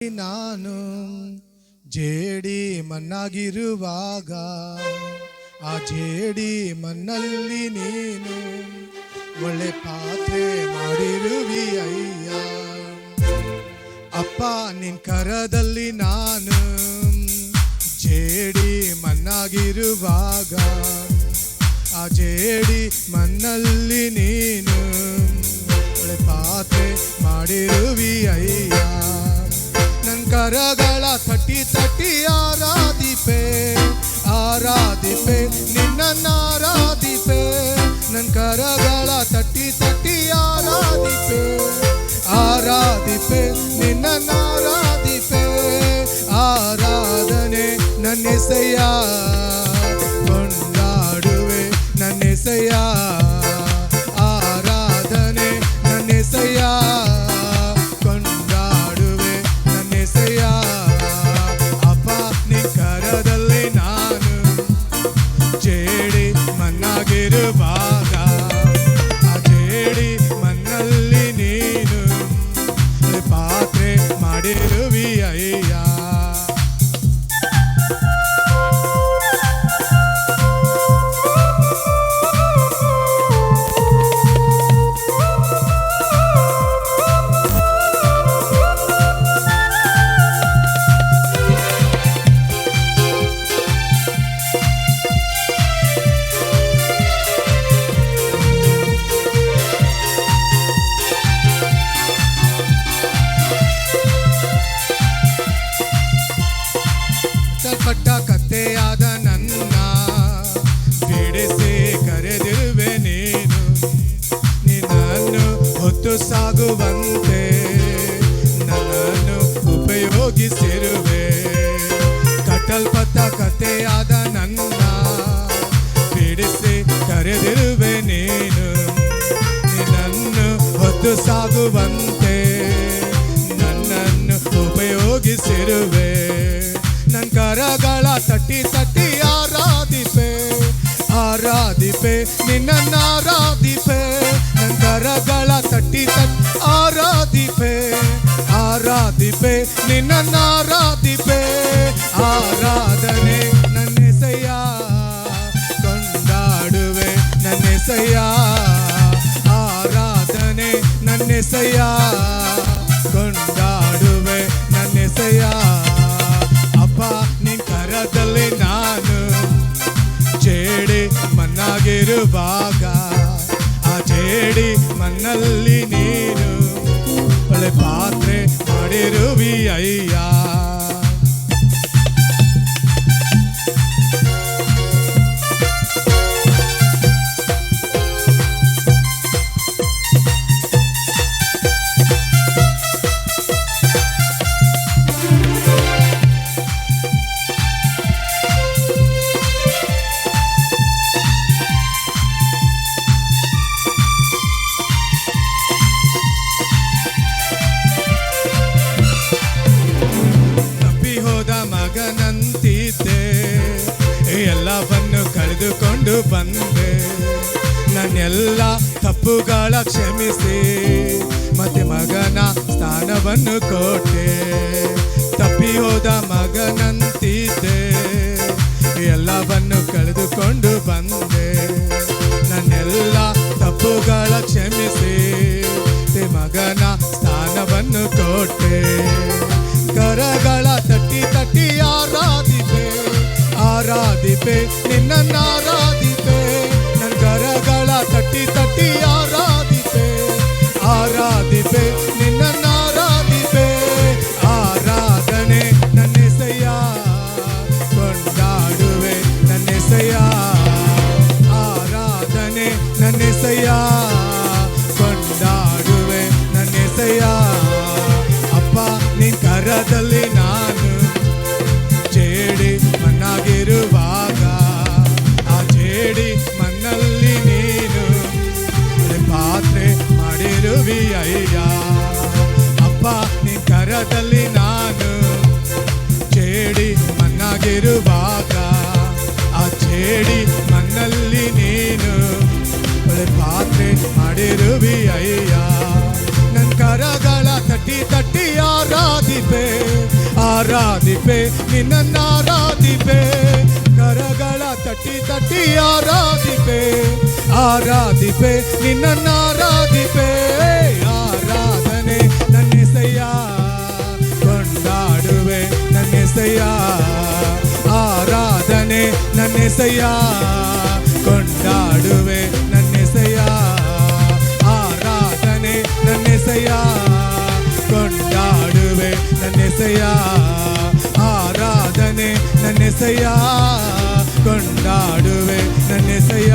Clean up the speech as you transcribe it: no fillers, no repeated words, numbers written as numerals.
ನಾನು ಜೇಡಿ ಮಣ್ಣಾಗಿರುವಾಗ ಆ ಜೇಡಿ ಮಣ್ಣಲ್ಲಿ ನೀನು ಒಳ್ಳೆ ಪಾತ್ರೆ ಮಾಡಿರುವಿ ಅಯ್ಯ. ಅಪ್ಪ ನಿನ್ ಕರದಲ್ಲಿ ನಾನು ಜೇಡಿ ಮಣ್ಣಾಗಿರುವಾಗ ಆ ಜೇಡಿ ಮಣ್ಣಲ್ಲಿ ನೀನು ಒಳ್ಳೆ ಪಾತ್ರೆ ಮಾಡಿರುವಿ ಅಯ್ಯ. ನನ್ ಕರಗಳ ತಟ್ಟಿ ತಟ್ಟಿ ಆರಾಧಿಪೆ ಆರಾಧಿಪೆ ನಿನ್ನ ಆರಾಧಿಪೆ. ನನ್ ಕರಗಳ ತಟ್ಟಿ ತಟ್ಟಿ ಆರಾಧಿಪೆ ಆರಾಧಿಪೆ ನಿನ್ನ ಆರಾಧಿಪೆ. ಆರಾಧನೆ ನನ್ನೆಸೆಯ ಕೊಂಡಾಡುವೆ ನನ್ನೆಸೆಯ. ಆರಾಧನೆ ನನ್ನೆಸೆಯ ಕೊಂಡಾಡುವೆ ನನ್ನೆಸೆಯ. ಅಪ್ಪ ನಿನ್ ಕರದಲ್ಲಿ ನಾನು ಜೇಡಿ ಮಣ್ಣಾಗಿರುವಾಗ ಆ ಜೇಡಿ ಮಣ್ಣಲ್ಲಿ ನೀನು ಪಾತ್ರೆ ಮಾಡಿರುವಿ ಅಯ್ಯ. ಪಟ್ಟ ಕಥೆಯಾದ ನನ್ನ ಬಿಡಿಸಿ ಕರೆದಿರುವೆ ನೀನು. ನಿನ್ನನ್ನು ಹೊತ್ತು ಸಾಗುವಂತೆ ನನ್ನನ್ನು ಉಪಯೋಗಿಸಿರುವೆ. ಕಟ್ಟಲ್ಪಟ್ಟ ಕಥೆಯಾದ ನನ್ನ ಬಿಡಿಸಿ ಕರೆದಿರುವೆ ನೀನು. ನಿನ್ನನ್ನು ಹೊತ್ತು ಸಾಗುವಂತೆ ನನ್ನನ್ನು ಉಪಯೋಗಿಸಿರುವೆ. ನನ್ ಕರಗಳ ತಟ್ಟಿ ತಟ್ಟಿ ಆರಾಧಿಪೆ ಆರಾಧಿಪೆ ನಿನ್ನ ಆರಾಧಿಪೆ. ನನ್ ಕರಗಳ ತಟ್ಟಿ ತಟ್ಟಿ ಆರಾಧಿಪೆ ಆರಾಧಿಪೆ ನಿನ್ನ ಆರಾಧಿಪೆ. ಆರಾಧನೆ ನನ್ನೆಸೆಯ ಕೊಂಡಾಡುವೆ ನನ್ನೆಸೆಯ. ಆರಾಧನೆ ನನ್ನೆಸೆಯ ಕೊಂಡಾಡುವೆ ನನ್ನೆಸೆಯ. ನಿನ್ ಕರದಲ್ಲಿ ನಾನು ಜೇಡಿ ಮಣ್ಣಾಗಿರುವಾಗ ಆ ಜೇಡಿ ಮಣ್ಣಲ್ಲಿ ನೀನು ಒಳ್ಳೆ ಪಾತ್ರೆ ಮಾಡಿರುವಿ ಅಯ್ಯ. ಮಗನಂತಿದ್ದೆ ಎಲ್ಲವನ್ನು ಕಳೆದುಕೊಂಡು ಬಂದೆ. ನನ್ನೆಲ್ಲ ತಪ್ಪುಗಳ ಕ್ಷಮಿಸಿ ಮತ್ತೆ ಮಗನ ಸ್ಥಾನವನ್ನು ಕೊಟ್ಟೆ. ತಪ್ಪಿ ಹೋದ ಮಗನಂತಿದ್ದೆ ಎಲ್ಲವನ್ನು ಕಳೆದುಕೊಂಡು ಬಂದೆ. ನನ್ನೆಲ್ಲ ತಪ್ಪುಗಳ ಕ್ಷಮಿಸಿ ಮಗನ ಸ್ಥಾನವನ್ನು ಕೊಟ್ಟೆ. ಕರಗಳ ತಟ್ಟಿ ತಟ್ಟಿ ಆರಾಧಿಪೆ ಆರಾಧಿಪೆ ನಿನ್ನ ಆರಾಧಿಪೆ. ನನ್ನ ಕರಗಳ ತಟ್ಟಿ ತಟ್ಟಿ ಆರಾಧಿಪೆ ಆರಾಧಿಪೆ ನಿನ್ನ ಆರಾಧಿಪೆ. ಆರಾಧನೆ ನನ್ನೆಸೆಯ ಕೊಂಡಾಡುವೆ ನನ್ನೆಸೆಯ. ಆರಾಧನೆ ನನ್ನೆಸೆಯ ಕೊಂಡಾಡುವೆ ನನ್ನೆಸೆಯ. ಅಪ್ಪ ನಿನ್ ಕರದಲ್ಲಿ ನಾನು ಜೇಡಿ ಮಣ್ಣಾಗಿರುವಾಗ ಆ ಜೇಡಿ ಮಣ್ಣಲ್ಲಿ ನೀನು ಪಾತ್ರೆ ಮಾಡಿರುವಿ ಅಯ್ಯ. ಅಪ್ಪ ನಿನ್ ಕರದಲ್ಲಿ ನಾನು ಜೇಡಿ ಮಣ್ಣಾಗಿರುವಾಗ ಆ ಜೇಡಿ ಮಣ್ಣಲ್ಲಿ ನೀನು ಪಾತ್ರೆ ಮಾಡಿರುವಿ ಅಯ್ಯ. ನನ್ ಕರಗಳ ತಟ್ಟಿ ತಟ್ಟಿ ತಟ್ಟಿ ಆರಾಧಿಪೆ ಆರಾಧಿಪೆ ನಿನ್ನನ್ನಾರಾಧಿಪೆ ಕರಗಳ ತಟ್ಟಿ ತಟ್ಟಿ ಆರಾಧಿಪೆ ಆರಾಧಿಪೆ ನಿನ್ನನ್ನಾರಾಧಿಪೆ ಆರಾಧನೆ ನನ್ನೆಸೆಯ ಕೊಂಡಾಡುವೆ ನನ್ನೆಸೆಯ ಆರಾಧನೆ ನನ್ನೆಸೆಯ ಕೊಂಡಾಡುವೆ ನನ್ನೆಸೆಯ ಆರಾಧನೆ ನನ್ನೆಸೆಯ ಕೊಂಡಾಡುವೆ ನನ್ನೆಸೆಯ ಆರಾಧನೆ ನನ್ನೆಸೆಯ ಕೊಂಡಾಡುವೆ ನನ್ನೆಸೆಯ